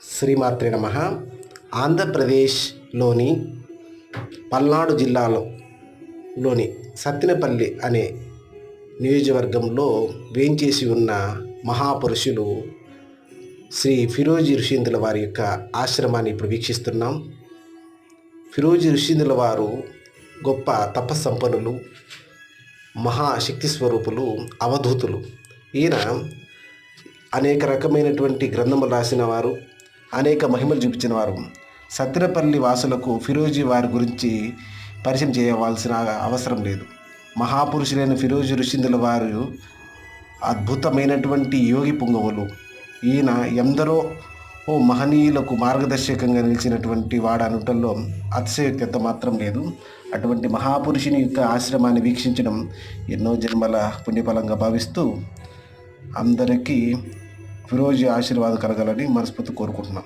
శ్రీమాత్రే నమః. ఆంధ్రప్రదేశ్లోని పల్నాడు జిల్లాలోని సత్తెనపల్లి అనే నియోజకవర్గంలో వేంచేసి ఉన్న మహాపురుషులు శ్రీ ఫిరోజి ఋషీంద్రుల వారి యొక్క ఆశ్రమాన్ని ఇప్పుడు వీక్షిస్తున్నాం. ఫిరోజి ఋషీంద్రుల వారు గొప్ప తపస్సంపన్నులు, మహాశక్తి స్వరూపులు, అవధూతులు. ఈయన అనేక రకమైనటువంటి గ్రంథములు రాసిన వారు, అనేక మహిమలు చూపించిన వారు. సత్తెనపల్లి వాసులకు ఫిరోజి వారి గురించి పరిచయం చేయవలసిన అవసరం లేదు. మహాపురుషులైన ఫిరోజి ఋషీంద్రుల వారు అద్భుతమైనటువంటి యోగి పుంగవులు. ఈయన ఎందరో మహనీయులకు మార్గదర్శకంగా నిలిచినటువంటి వాడనుటల్లో అతిశయోక్తి మాత్రం లేదు. అటువంటి మహాపురుషుని యొక్క ఆశ్రమాన్ని వీక్షించడం ఎన్నో జన్మల పుణ్యఫలంగా భావిస్తూ అందరికీ ఫిరోజి ఆశీర్వాదం కలగాలని మనస్ఫూర్తి కోరుకుంటున్నాం.